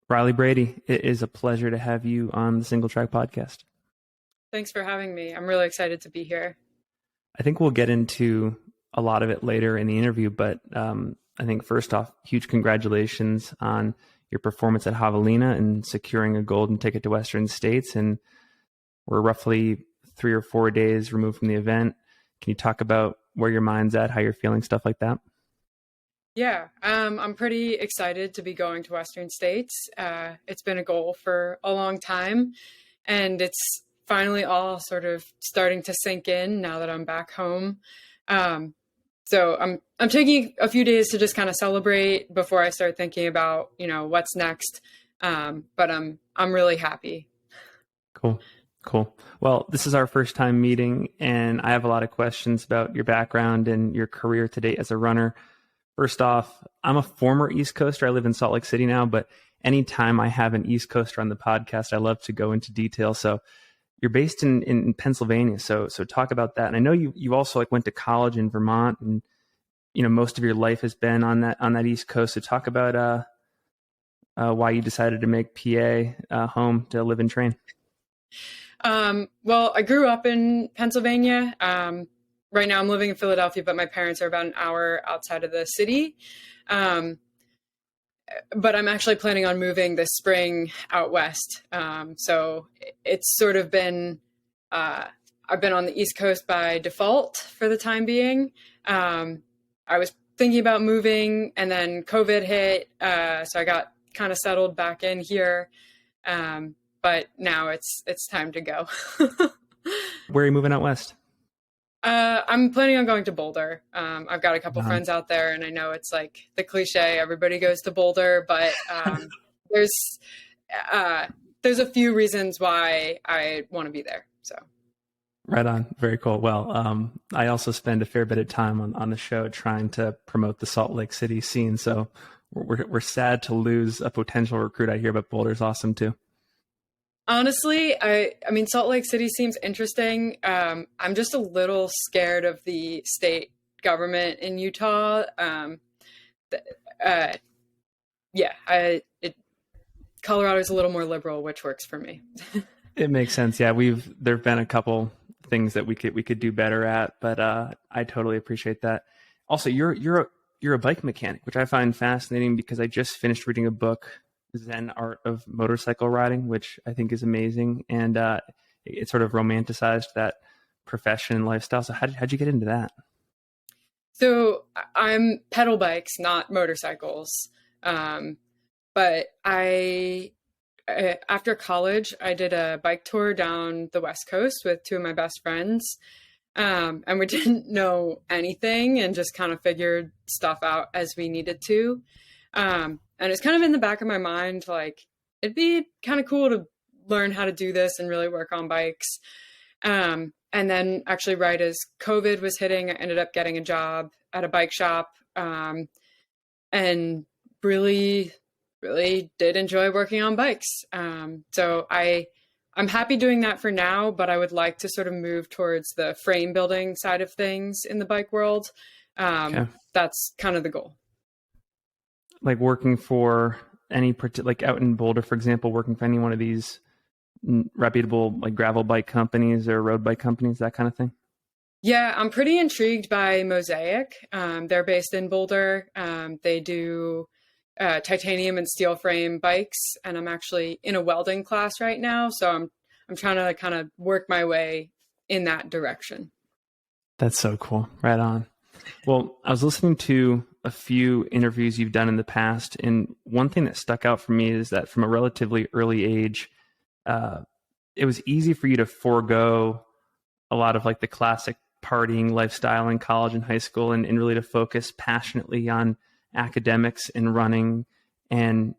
Riley Brady, it is a pleasure to have you on the Single Track podcast. Thanks for having me. I'm really excited to be here. I think we'll get into a lot of it later in the interview, but I think first off, huge congratulations on your performance at Javelina and securing a golden ticket to Western States. And we're roughly 3 or 4 days removed from the event. Can you talk about where your mind's at, how you're feeling, stuff like that? Yeah, I'm pretty excited to be going to Western States. It's been a goal for a long time, and it's finally all sort of starting to sink in now that I'm back home. So I'm taking a few days to just kind of celebrate before I start thinking about, what's next. But I'm really happy. Cool. Well, this is our first time meeting, and I have a lot of questions about your background and your career to date as a runner. First off, I'm a former East Coaster. I live in Salt Lake City now, but anytime I have an East Coaster on the podcast, I love to go into detail. So you're based in Pennsylvania. So talk about that. And I know you also went to college in Vermont, and most of your life has been on that East Coast. So talk about why you decided to make PA home to live and train. Well, I grew up in Pennsylvania. Right now I'm living in Philadelphia, but my parents are about an hour outside of the city. But I'm actually planning on moving this spring out west. So it's sort of been, I've been on the East Coast by default for the time being. I was thinking about moving, and then COVID hit. So I got kind of settled back in here. But now it's time to go. Where are you moving out west? I'm planning on going to Boulder. I've got a couple friends out there, and I know it's like the cliche, everybody goes to Boulder, but there's a few reasons why I want to be there. So. Right on. Very cool. Well, I also spend a fair bit of time on the show trying to promote the Salt Lake City scene. So we're sad to lose a potential recruit out here, but Boulder's awesome too. Honestly, I mean, Salt Lake City seems interesting. I'm just a little scared of the state government in Utah. Colorado's a little more liberal, which works for me. It makes sense. Yeah, there've been a couple things that we could do better at, but I totally appreciate that. Also, you're a bike mechanic, which I find fascinating because I just finished reading a book, Zen Art of Motorcycle Riding, which I think is amazing, and it sort of romanticized that profession and lifestyle. So how'd you get into that? So I'm pedal bikes, not motorcycles, but after college I did a bike tour down the West Coast with 2 of my best friends, and we didn't know anything and just kind of figured stuff out as we needed to. And it's kind of in the back of my mind, like, it'd be kind of cool to learn how to do this and really work on bikes. And then actually right as COVID was hitting, I ended up getting a job at a bike shop, and really, really did enjoy working on bikes. So I'm happy doing that for now, but I would like to sort of move towards the frame building side of things in the bike world. Okay. That's kind of the goal. Like working for like out in Boulder, for example, working for any one of these reputable like gravel bike companies or road bike companies, that kind of thing? Yeah, I'm pretty intrigued by Mosaic. They're based in Boulder. They do titanium and steel frame bikes, and I'm actually in a welding class right now, so I'm trying to kind of work my way in that direction. That's so cool. Right on. Well, I was listening to a few interviews you've done in the past, and one thing that stuck out for me is that from a relatively early age, it was easy for you to forego a lot of like the classic partying lifestyle in college and high school, and really to focus passionately on academics and running. And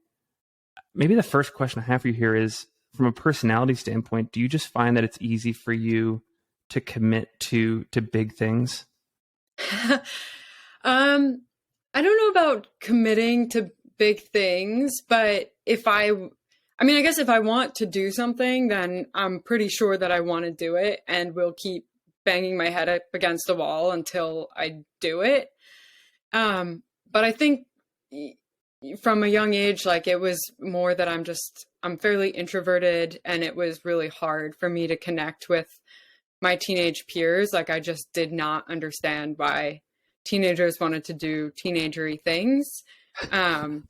maybe the first question I have for you here is, from a personality standpoint, do you just find that it's easy for you to commit to big things? I don't know about committing to big things, but I guess if I want to do something, then I'm pretty sure that I want to do it, and will keep banging my head up against the wall until I do it. But I think from a young age, like it was more that I'm fairly introverted, and it was really hard for me to connect with my teenage peers. Like I just did not understand why teenagers wanted to do teenagery things. Um,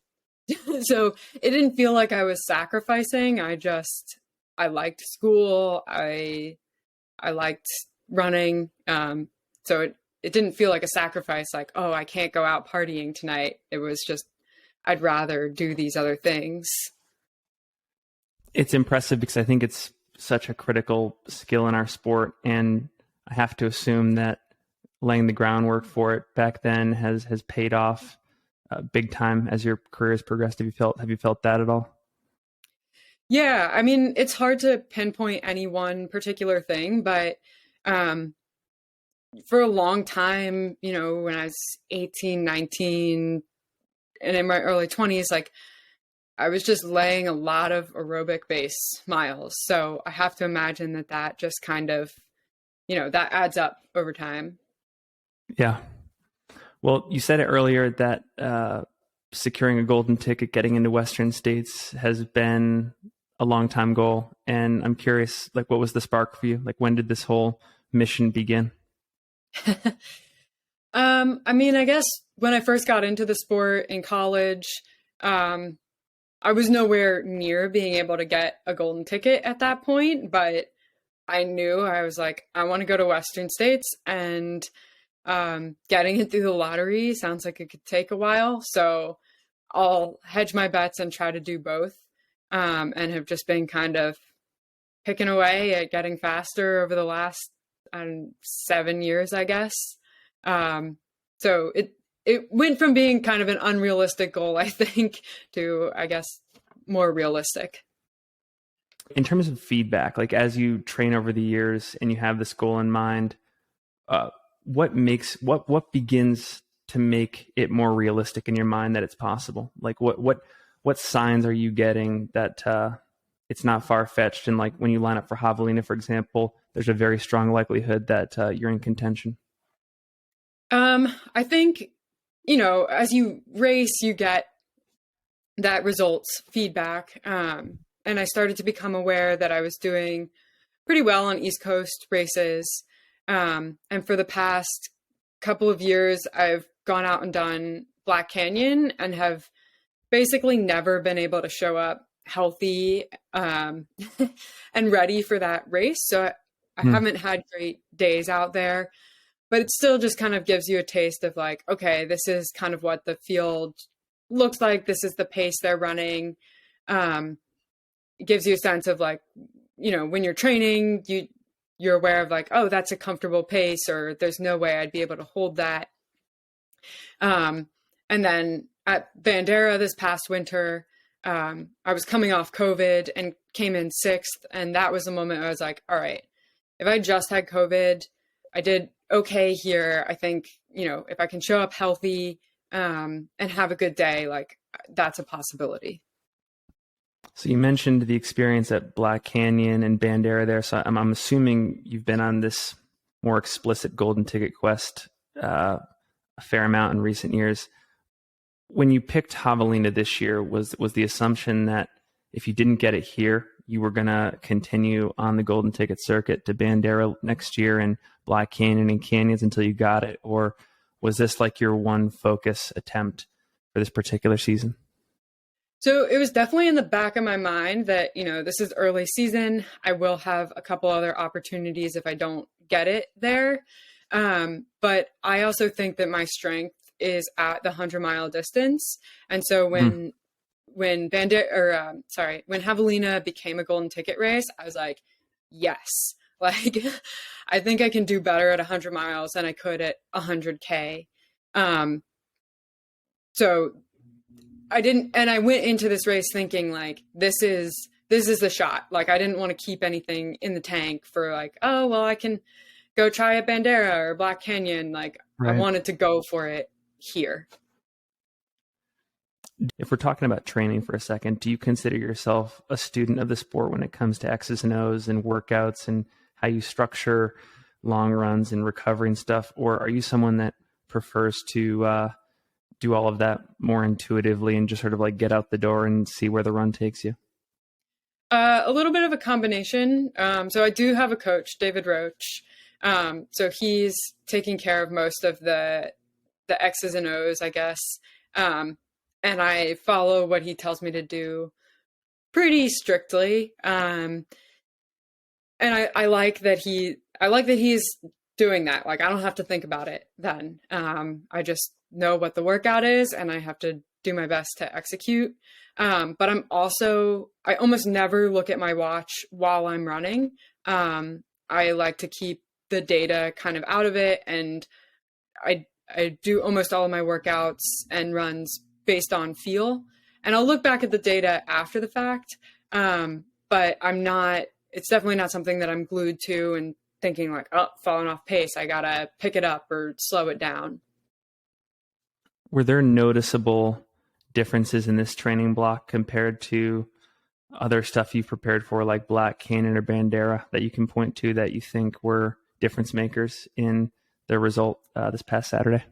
so it didn't feel like I was sacrificing. I liked school. I liked running. So it didn't feel like a sacrifice, like, oh, I can't go out partying tonight. It was just, I'd rather do these other things. It's impressive because I think it's such a critical skill in our sport. And I have to assume that laying the groundwork for it back then has paid off big time as your career has progressed. Have you felt that at all? Yeah, I mean, it's hard to pinpoint any one particular thing, but um, for a long time, when I was 18, 19, and in my early 20s, like I was just laying a lot of aerobic base miles. So I have to imagine that just kind of, that adds up over time. Yeah. Well, you said it earlier that securing a golden ticket, getting into Western States has been a long time goal. And I'm curious, like, what was the spark for you? Like, when did this whole mission begin? I mean, I guess when I first got into the sport in college, um, I was nowhere near being able to get a golden ticket at that point, but I knew I was like, I want to go to Western States, and getting it through the lottery sounds like it could take a while. So I'll hedge my bets and try to do both, and have just been kind of picking away at getting faster over the last 7 years, I guess. So it went from being kind of an unrealistic goal, I think, to, I guess, more realistic. In terms of feedback, like as you train over the years and you have this goal in mind, what begins to make it more realistic in your mind that it's possible? Like what signs are you getting that it's not far-fetched? And like when you line up for Javelina, for example, there's a very strong likelihood that you're in contention. I think, as you race, you get that results feedback. And I started to become aware that I was doing pretty well on East Coast races. And for the past couple of years, I've gone out and done Black Canyon and have basically never been able to show up healthy and ready for that race. So I haven't had great days out there, but it still just kind of gives you a taste of like, okay, this is kind of what the field looks like. This is the pace they're running. It gives you a sense of like, when you're training, you're aware of like, oh, that's a comfortable pace, or there's no way I'd be able to hold that. And then at Bandera this past winter, I was coming off COVID and came in sixth. And that was the moment I was like, all right, if I just had COVID, I did okay here. I think, if I can show up healthy and have a good day, like that's a possibility. So you mentioned the experience at Black Canyon and Bandera there. So I'm assuming you've been on this more explicit golden ticket quest a fair amount in recent years. When you picked Javelina this year, was the assumption that if you didn't get it here, you were going to continue on the golden ticket circuit to Bandera next year and Black Canyon and Canyons until you got it? Or was this like your one focus attempt for this particular season? So it was definitely in the back of my mind that, this is early season. I will have a couple other opportunities if I don't get it there. But I also think that my strength is at the 100-mile distance. And so when Javelina became a golden ticket race, I was like, yes, like I think I can do better at 100 miles than I could at 100K. So I went into this race thinking like, this is the shot. Like I didn't want to keep anything in the tank for like, oh, well, I can go try at Bandera or Black Canyon. Like right. I wanted to go for it here. If we're talking about training for a second, do you consider yourself a student of the sport when it comes to X's and O's and workouts and how you structure long runs and recovery and stuff? Or are you someone that prefers to do all of that more intuitively and just sort of like get out the door and see where the run takes you? A little bit of a combination. So I do have a coach, David Roach. So he's taking care of most of the X's and O's, I guess. And I follow what he tells me to do pretty strictly. And I like that he's doing that. Like, I don't have to think about it then. I just know what the workout is and I have to do my best to execute. But I almost never look at my watch while I'm running. I like to keep the data kind of out of it. And I do almost all of my workouts and runs based on feel. And I'll look back at the data after the fact. But it's definitely not something that I'm glued to and thinking like, oh, falling off pace, I gotta pick it up or slow it down. Were there noticeable differences in this training block compared to other stuff you've prepared for, like Black Canyon or Bandera, that you can point to that you think were difference makers in their result this past Saturday?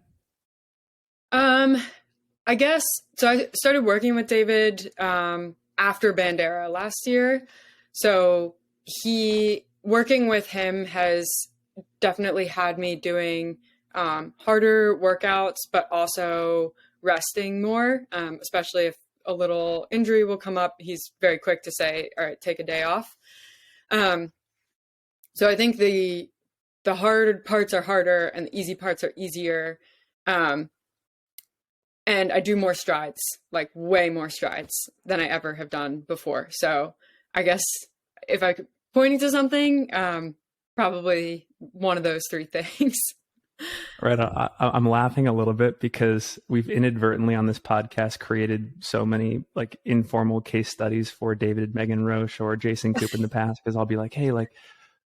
I guess so. I started working with David after Bandera last year. So working with him has definitely had me doing harder workouts, but also resting more, especially if a little injury will come up. He's very quick to say, all right, take a day off. So I think the hard parts are harder and the easy parts are easier. And I do more strides, like way more strides than I ever have done before. So I guess if I could pointing to something, probably one of those three things. Right. I'm laughing a little bit because we've inadvertently on this podcast created so many like informal case studies for David Megan Roche or Jason Coop in the past, because I'll be like, hey, like,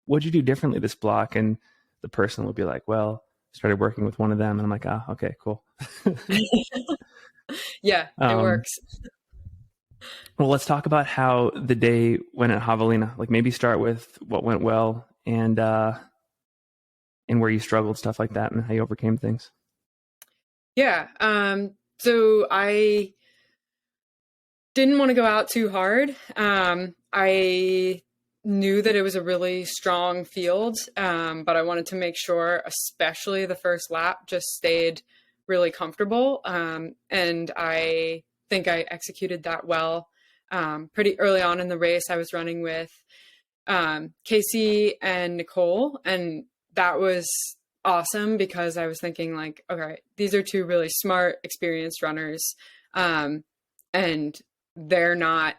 what'd you do differently this block? And the person will be like, well, started working with one of them. And I'm like, okay, cool. Yeah, it works. Well, let's talk about how the day went at Javelina. Like, maybe start with what went well and where you struggled, stuff like that, and how you overcame things. Yeah. So I didn't want to go out too hard. I knew that it was a really strong field, but I wanted to make sure, especially the first lap, just stayed really comfortable. And I think I executed that well. Pretty early on in the race, I was running with Casey and Nicole, and that was awesome because I was thinking like, okay, these are two really smart, experienced runners, and they're not,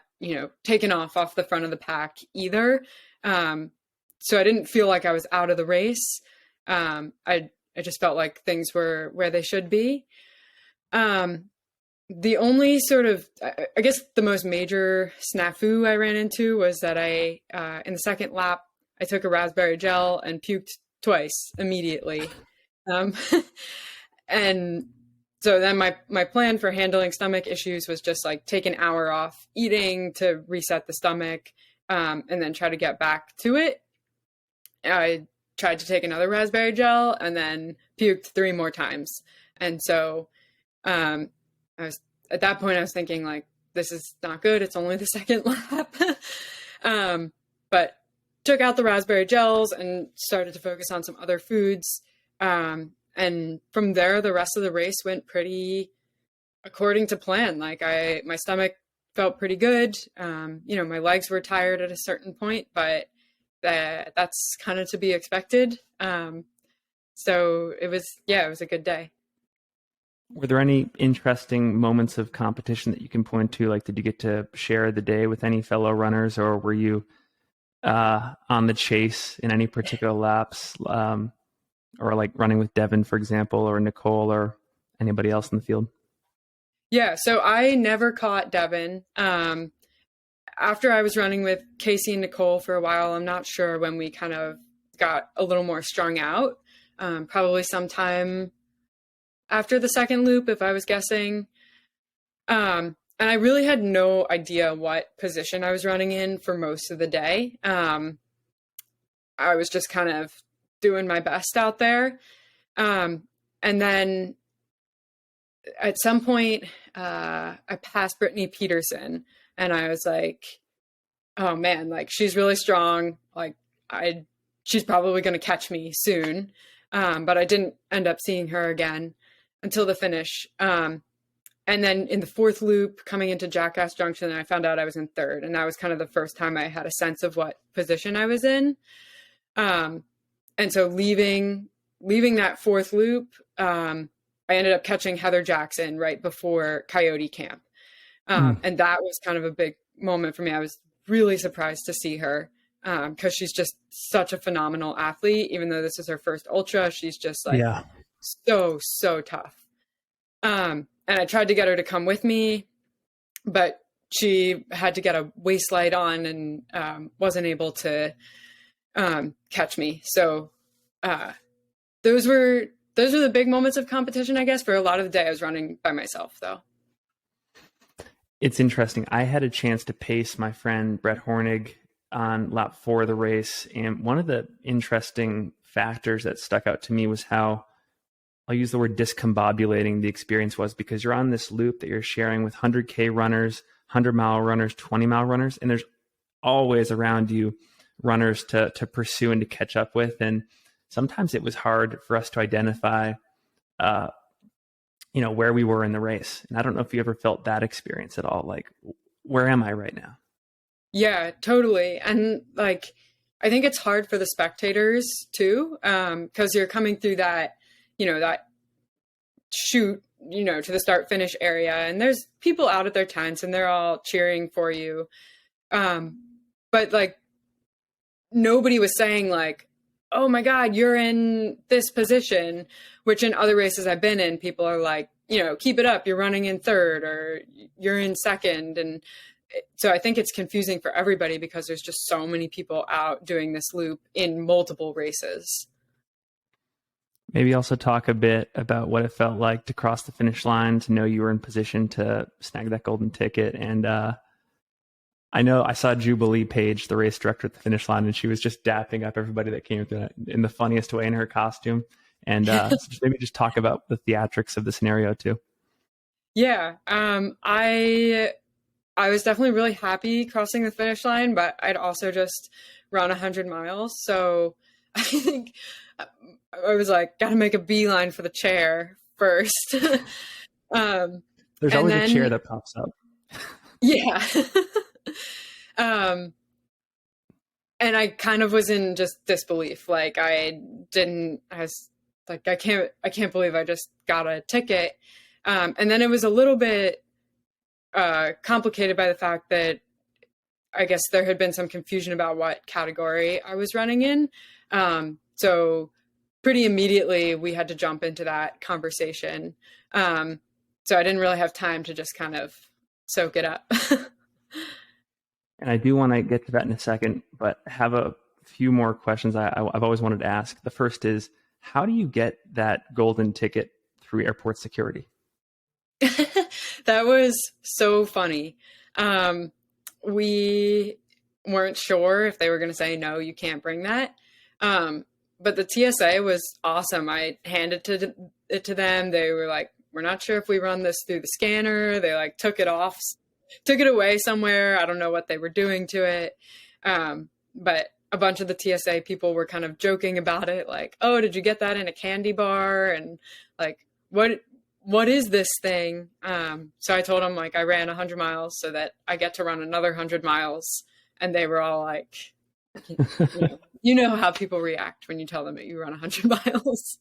taken off the front of the pack either. So I didn't feel like I was out of the race. I just felt like things were where they should be. The only sort of, I guess the most major snafu I ran into was that in the second lap, I took a raspberry gel and puked twice immediately. And so then my plan for handling stomach issues was just like take an hour off eating to reset the stomach, and then try to get back to it. I tried to take another raspberry gel and then puked 3 more times. And so at that point I was thinking like, this is not good. It's only the second lap. But took out the raspberry gels and started to focus on some other foods. And from there, the rest of the race went pretty according to plan. Like my stomach felt pretty good. My legs were tired at a certain point, but that's kind of to be expected. So it was a good day. Were there any interesting moments of competition that you can point to? Like, did you get to share the day with any fellow runners, or were you on the chase in any particular laps, or like running with Devin, for example, or Nicole, or anybody else in the field? Yeah, so I never caught Devin. After I was running with Casey and Nicole for a while, I'm not sure when we kind of got a little more strung out. Probably sometime after the second loop, if I was guessing. And I really had no idea what position I was running in for most of the day. I was just kind of doing my best out there. And then at some point, I passed Brittany Peterson, and I was like, oh man, like she's really strong. Like she's probably going to catch me soon. But I didn't end up seeing her again until the finish. And then in the fourth loop coming into Jackass Junction, I found out I was in third. And that was kind of the first time I had a sense of what position I was in. And so leaving that fourth loop, I ended up catching Heather Jackson right before Coyote Camp. And that was kind of a big moment for me. I was really surprised to see her because she's just such a phenomenal athlete. Even though this is her first ultra, she's just like so tough. And I tried to get her to come with me, but she had to get a waist light on and wasn't able to catch me. So those were the big moments of competition, I guess. For a lot of the day, I was running by myself, though. It's interesting. I had a chance to pace my friend Brett Hornig on lap 4 of the race. And one of the interesting factors that stuck out to me was how, I'll use the word discombobulating the experience was, because you're on this loop that you're sharing with 100K runners, 100-mile runners, 20-mile runners, and there's always around you runners to pursue and to catch up with. And sometimes it was hard for us to identify where we were in the race. And I don't know if you ever felt that experience at all. Like, where am I right now? Yeah, totally. And like, I think it's hard for the spectators too, because you're coming through that, that chute, to the start finish area, and there's people out at their tents and they're all cheering for you. But like, nobody was saying like, oh my God, you're in this position, which in other races I've been in, people are like, keep it up, you're running in third or you're in second. And so I think it's confusing for everybody because there's just so many people out doing this loop in multiple races. Maybe also talk a bit about what it felt like to cross the finish line, to know you were in position to snag that golden ticket. And I know I saw Jubilee Page, the race director, at the finish line, and she was just dapping up everybody that came through in the funniest way in her costume. And so just talk about the theatrics of the scenario too. Yeah, I was definitely really happy crossing the finish line, but I'd also just run 100 miles. So I think I was like, got to make a beeline for the chair first. There's always a chair that pops up. Yeah. And I kind of was in just disbelief. Like I was like, I can't believe I just got a ticket. And then it was a little bit complicated by the fact that I guess there had been some confusion about what category I was running in. So pretty immediately we had to jump into that conversation. So I didn't really have time to just kind of soak it up. And I do want to get to that in a second, but have a few more questions I've always wanted to ask. The first is, how do you get that golden ticket through airport security? That was so funny. We weren't sure if they were going to say, no, you can't bring that. But the TSA was awesome. I handed it to them. They were like, we're not sure if we run this through the scanner. They like took it away somewhere. I don't know what they were doing to it. But a bunch of the TSA people were kind of joking about it. Like, oh, did you get that in a candy bar? And like, what is this thing? So I told them like I ran 100 miles so that I get to run another 100 miles. And they were all like, you know how people react when you tell them that you run 100 miles.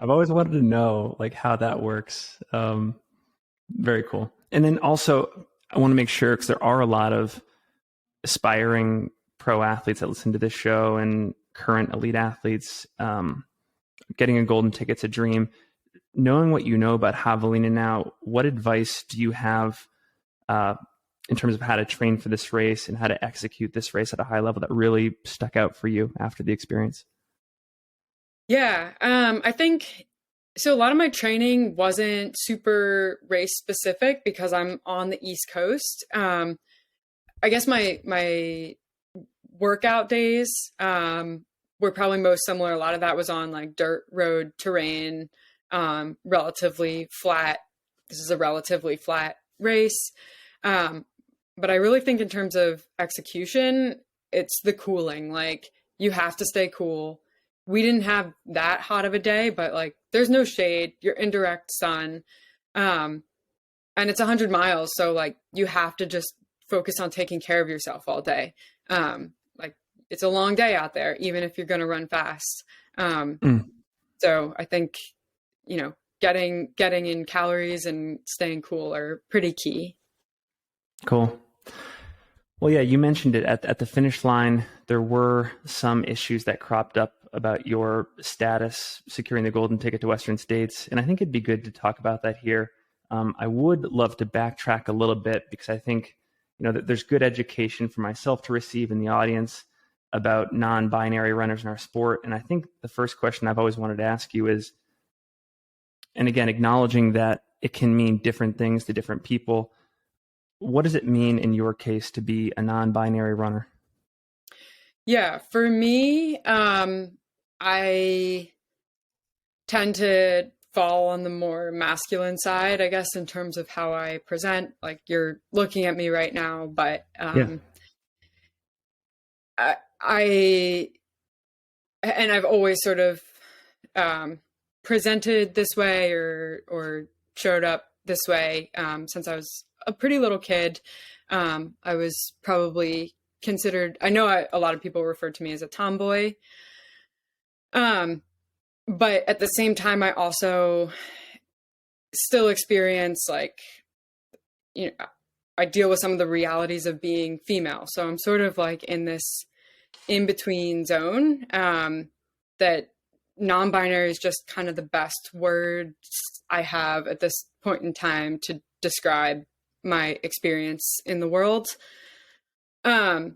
I've always wanted to know like how that works. Very cool. And then also I want to make sure, because there are a lot of aspiring pro athletes that listen to this show and current elite athletes, getting a golden ticket's a dream. Knowing what you know about Javelina now, what advice do you have in terms of how to train for this race and how to execute this race at a high level that really stuck out for you after the experience? Yeah, I think so. A lot of my training wasn't super race specific because I'm on the East Coast. I guess my workout days were probably most similar. A lot of that was on like dirt road terrain, relatively flat this is a relatively flat race. But I really think in terms of execution, it's the cooling. Like, you have to stay cool. We didn't have that hot of a day, but like, there's no shade. You're in direct sun. And it's 100 miles. So like, you have to just focus on taking care of yourself all day. Like, it's a long day out there, even if you're going to run fast. So I think, you know, getting in calories and staying cool are pretty key. Cool. Well, yeah, you mentioned it at the finish line. There were some issues that cropped up about your status securing the golden ticket to Western States. And I think it'd be good to talk about that here. I would love to backtrack a little bit because I think, you know, that there's good education for myself to receive in the audience about non-binary runners in our sport. And I think the first question I've always wanted to ask you is, and again, acknowledging that it can mean different things to different people, what does it mean in your case to be a non-binary runner? Yeah, for me, I tend to fall on the more masculine side, I guess, in terms of how I present. Like, you're looking at me right now, but I've always sort of presented this way or showed up this way since I was a pretty little kid. I was probably considered, I know a lot of people refer to me as a tomboy. But at the same time, I also still experience, like, you know, I deal with some of the realities of being female. So I'm sort of like in this in-between zone, that non-binary is just kind of the best words I have at this point in time to describe my experience in the world. And,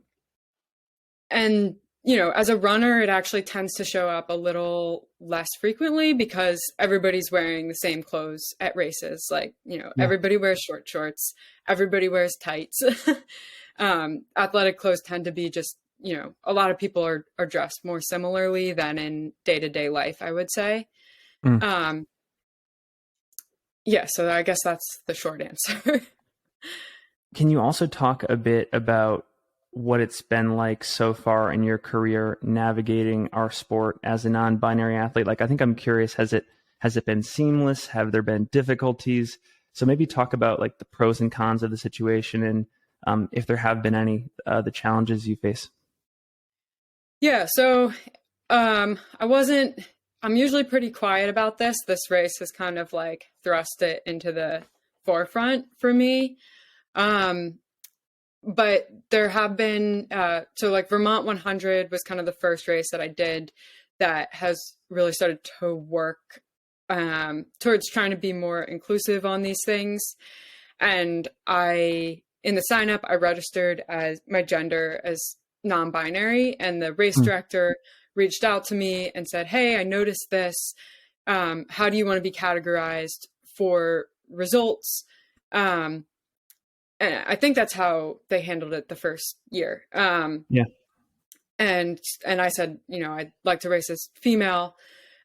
you know, as a runner, it actually tends to show up a little less frequently because everybody's wearing the same clothes at races. Like, you know, everybody wears short shorts, everybody wears tights. Athletic clothes tend to be just, you know, a lot of people are dressed more similarly than in day-to-day life, I would say. Yeah, so I guess that's the short answer. Can you also talk a bit about what it's been like so far in your career navigating our sport as a non-binary athlete? Like, I think I'm curious, has it been seamless? Have there been difficulties? So maybe talk about like the pros and cons of the situation and if there have been any, the challenges you face. Yeah, so I'm usually pretty quiet about this. This race has kind of like thrust it into the forefront for me. But there have been, so like Vermont 100 was kind of the first race that I did that has really started to work towards trying to be more inclusive on these things. And in the sign up, I registered as my gender as non-binary, and the race director reached out to me and said, "Hey, I noticed this. How do you want to be categorized for results?" And I think that's how they handled it the first year. And I said, you know, I'd like to race as female.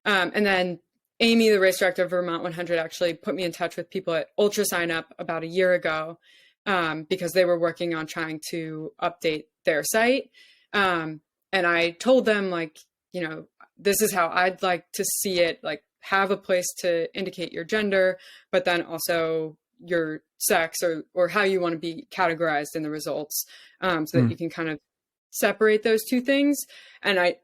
And then Amy, the race director of Vermont 100, actually put me in touch with people at Ultra Sign Up about a year ago because they were working on trying to update their site. And I told them, like, you know, this is how I'd like to see it, like, have a place to indicate your gender, but then also your sex or how you want to be categorized in the results, so that you can kind of separate those two things. And I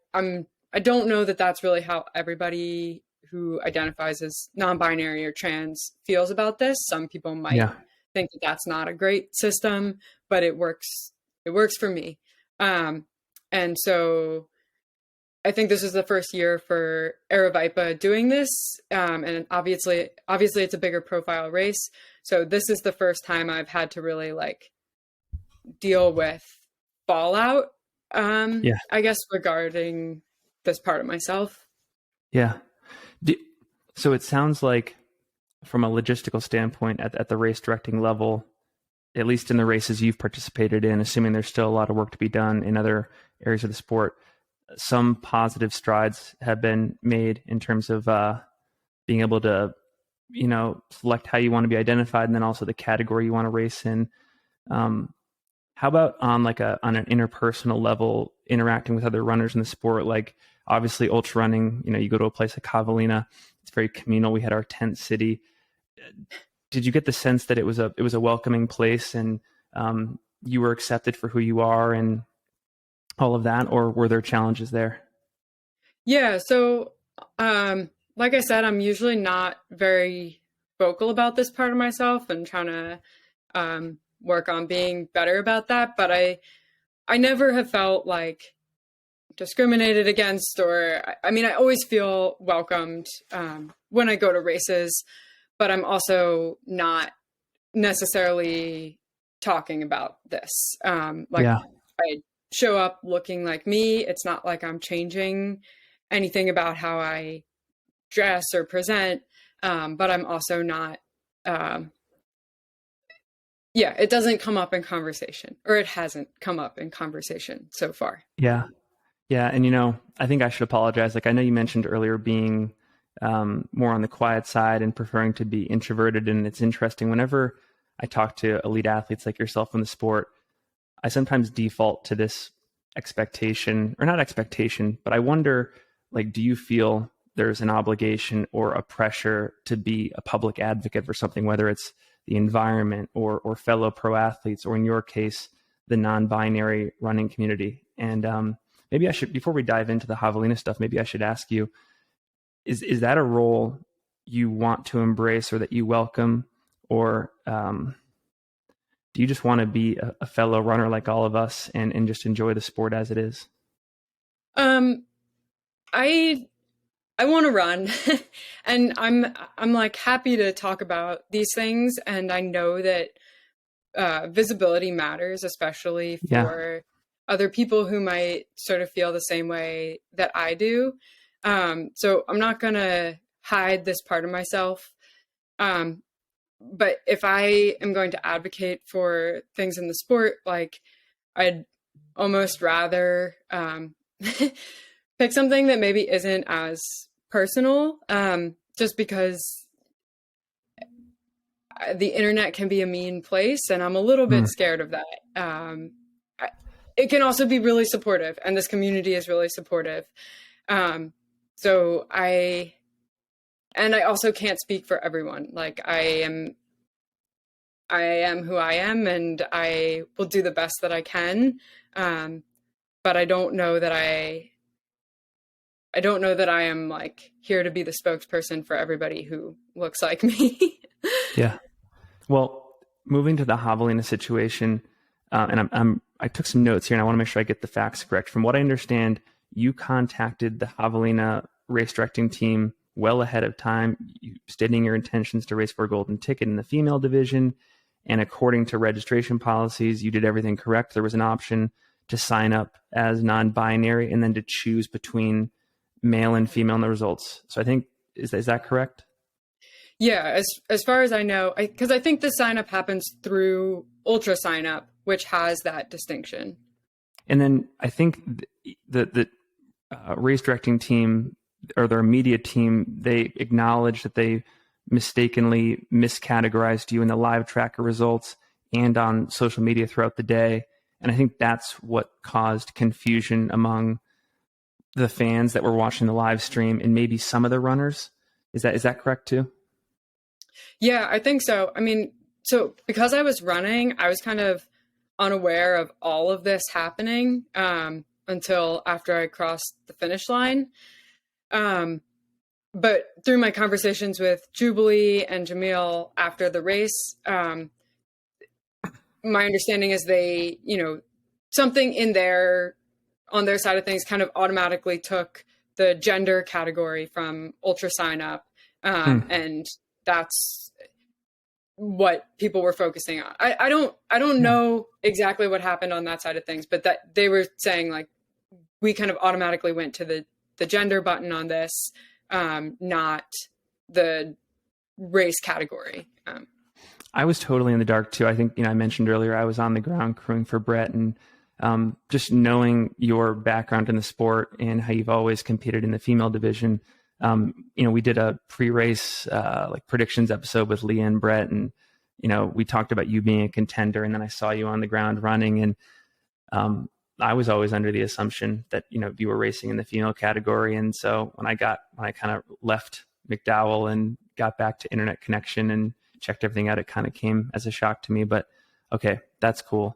don't know that that's really how everybody who identifies as non-binary or trans feels about this. Some people might think that that's not a great system, but it works for me. And so I think this is the first year for Aravaipa doing this. And obviously it's a bigger profile race. So this is the first time I've had to really like deal with fallout, I guess, regarding this part of myself. Yeah. So it sounds like from a logistical standpoint at the race directing level, at least in the races you've participated in, assuming there's still a lot of work to be done in other areas of the sport, some positive strides have been made in terms of being able to select how you want to be identified, and then also the category you want to race in. How about on on an interpersonal level, interacting with other runners in the sport? Like obviously ultra running, you go to a place like Javelina, it's very communal. We had our tent city. Did you get the sense that it was a welcoming place, and you were accepted for who you are and all of that, or were there challenges there? Yeah. So, like I said, I'm usually not very vocal about this part of myself and trying to work on being better about that. But I never have felt like discriminated against, or I mean, I always feel welcomed when I go to races, but I'm also not necessarily talking about this. Yeah. I show up looking like me. It's not like I'm changing anything about how I dress or present, but I'm also not. It doesn't come up in conversation, or it hasn't come up in conversation so far. Yeah. Yeah. And, I think I should apologize. Like, I know you mentioned earlier being more on the quiet side and preferring to be introverted. And it's interesting, whenever I talk to elite athletes like yourself in the sport, I sometimes default to this expectation, or not expectation, but I wonder, like, do you feel there's an obligation or a pressure to be a public advocate for something, whether it's the environment or fellow pro athletes, or in your case, the non-binary running community? And maybe I should, before we dive into the Javelina stuff, maybe I should ask you, is that a role you want to embrace or that you welcome? Or do you just want to be a fellow runner like all of us and just enjoy the sport as it is? I want to run and I'm like happy to talk about these things. And I know that visibility matters, especially for other people who might sort of feel the same way that I do. So I'm not going to hide this part of myself. But if I am going to advocate for things in the sport, like I'd almost rather pick something that maybe isn't as personal, just because the internet can be a mean place, and I'm a little bit scared of that. It can also be really supportive, and this community is really supportive. So I also can't speak for everyone. Like I am who I am, and I will do the best that I can. But I don't know that I am like here to be the spokesperson for everybody who looks like me. Yeah. Well, moving to the Javelina situation, and I took some notes here, and I want to make sure I get the facts correct. From what I understand, you contacted the Javelina race directing team well ahead of time, stating your intentions to race for a golden ticket in the female division. And according to registration policies, you did everything correct. There was an option to sign up as non-binary and then to choose between male and female in the results. So I think, is that correct? Yeah, as far as I know, because I think the sign up happens through Ultra Sign Up, which has that distinction. And then I think the race directing team, or their media team, they acknowledged that they mistakenly miscategorized you in the live tracker results and on social media throughout the day. And I think that's what caused confusion among the fans that were watching the live stream and maybe some of the runners. Is that correct too? Yeah, I think so. I mean, so because I was running, I was kind of unaware of all of this happening until after I crossed the finish line. But through my conversations with Jubilee and Jamil after the race, my understanding is they, something on their side of things kind of automatically took the gender category from Ultra Sign Up. And that's what people were focusing on. I don't know exactly what happened on that side of things, but that they were saying like, we kind of automatically went to the gender button on this, not the race category. I was totally in the dark too. I think, I mentioned earlier, I was on the ground crewing for Brett, and just knowing your background in the sport and how you've always competed in the female division, We did a pre-race like predictions episode with Leah and Brett, and we talked about you being a contender, and then I saw you on the ground running, and I was always under the assumption that you were racing in the female category, and so when I kind of left McDowell and got back to internet connection and checked everything out, it kind of came as a shock to me. But okay, that's cool.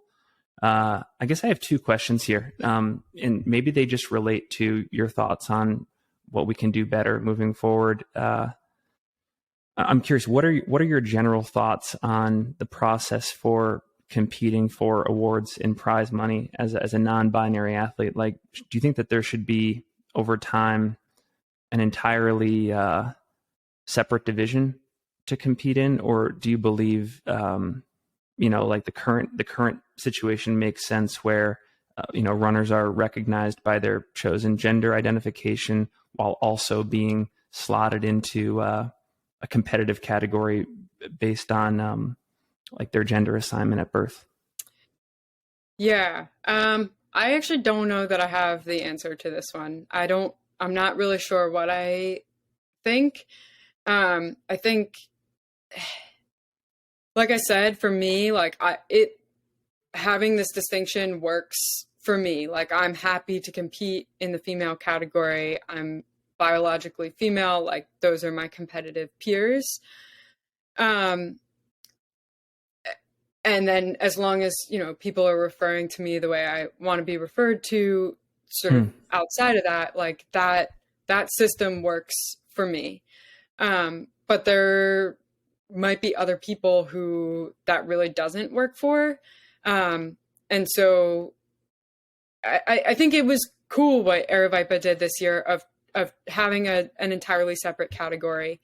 I guess I have two questions here, and maybe they just relate to your thoughts on what we can do better moving forward. I'm curious, what are your general thoughts on the process for competing for awards and prize money as a non-binary athlete? Like, do you think that there should be over time an entirely separate division to compete in, or do you believe like the current situation makes sense where runners are recognized by their chosen gender identification while also being slotted into a competitive category based on like their gender assignment at birth? Yeah. I actually don't know that I have the answer to this one. I'm not really sure what I think. I think, like I said, for me, like having this distinction works for me. Like, I'm happy to compete in the female category. I'm biologically female. Like, those are my competitive peers. And then as long as, people are referring to me the way I want to be referred to, sort of outside of that, like that system works for me. But there might be other people who that really doesn't work for. And so I think it was cool what Aravaipa did this year of having an entirely separate category.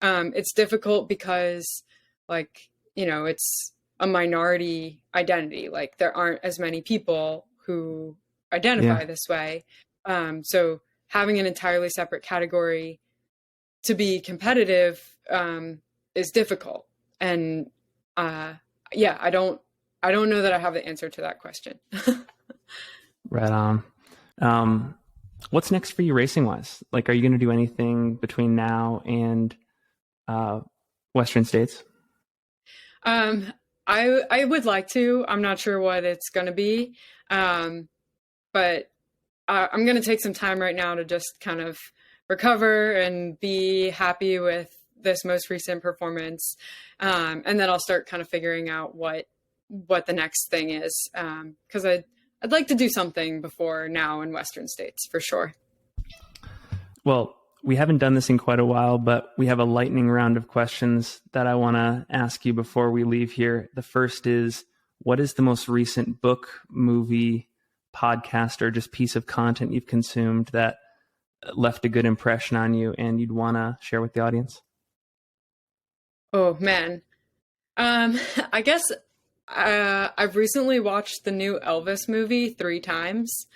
It's difficult because, like, it's a minority identity. Like, there aren't as many people who identify this way. So having an entirely separate category to be competitive is difficult. And I don't know that I have the answer to that question. Right on. What's next for you racing wise? Like, are you going to do anything between now and Western States? I would like to. I'm not sure what it's going to be. But I'm going to take some time right now to just kind of recover and be happy with this most recent performance. And then I'll start kind of figuring out what the next thing is. Cause I'd like to do something before now in Western States for sure. Well, we haven't done this in quite a while, but we have a lightning round of questions that I want to ask you before we leave here. The first is, what is the most recent book, movie, podcast, or just piece of content you've consumed that left a good impression on you and you'd want to share with the audience? Oh, man. I guess I've recently watched the new Elvis movie 3 times.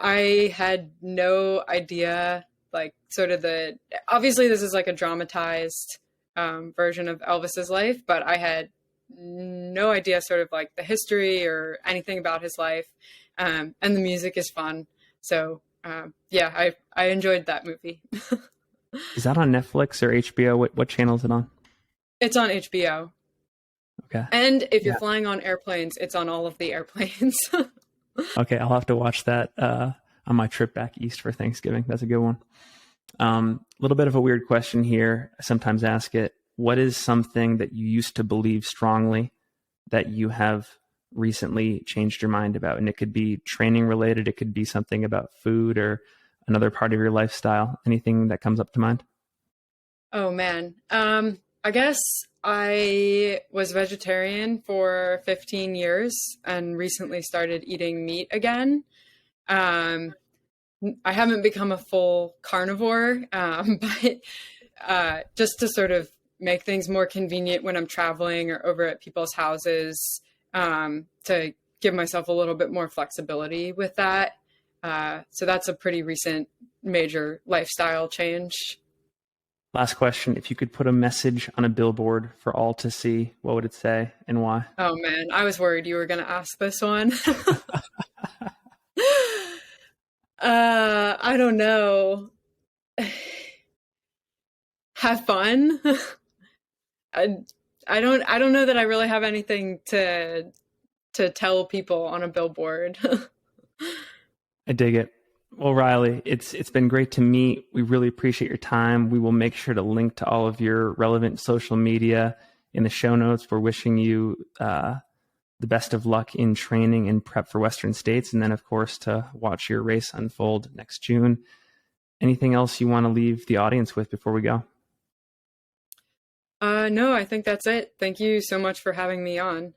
I had no idea, like, sort of obviously this is like a dramatized version of Elvis's life, but I had no idea sort of like the history or anything about his life. And the music is fun. So I enjoyed that movie. Is that on Netflix or HBO? What channel is it on? It's on HBO. Okay. And if you're flying on airplanes, it's on all of the airplanes. Okay, I'll have to watch that on my trip back east for Thanksgiving. That's a good one. A little bit of a weird question here. I sometimes ask it. What is something that you used to believe strongly that you have recently changed your mind about? And it could be training related. It could be something about food or another part of your lifestyle. Anything that comes up to mind? Oh, man. I guess I was vegetarian for 15 years and recently started eating meat again. I haven't become a full carnivore, but just to sort of make things more convenient when I'm traveling or over at people's houses, to give myself a little bit more flexibility with that. So that's a pretty recent major lifestyle change. Last question. If you could put a message on a billboard for all to see, what would it say and why? Oh, man. I was worried you were going to ask this one. I don't know. have fun. I, I don't know that I really have anything to tell people on a billboard. I dig it. Well, Riley, it's been great to meet. We really appreciate your time. We will make sure to link to all of your relevant social media in the show notes. We're wishing you the best of luck in training and prep for Western States, and then, of course, to watch your race unfold next June. Anything else you want to leave the audience with before we go? No, I think that's it. Thank you so much for having me on.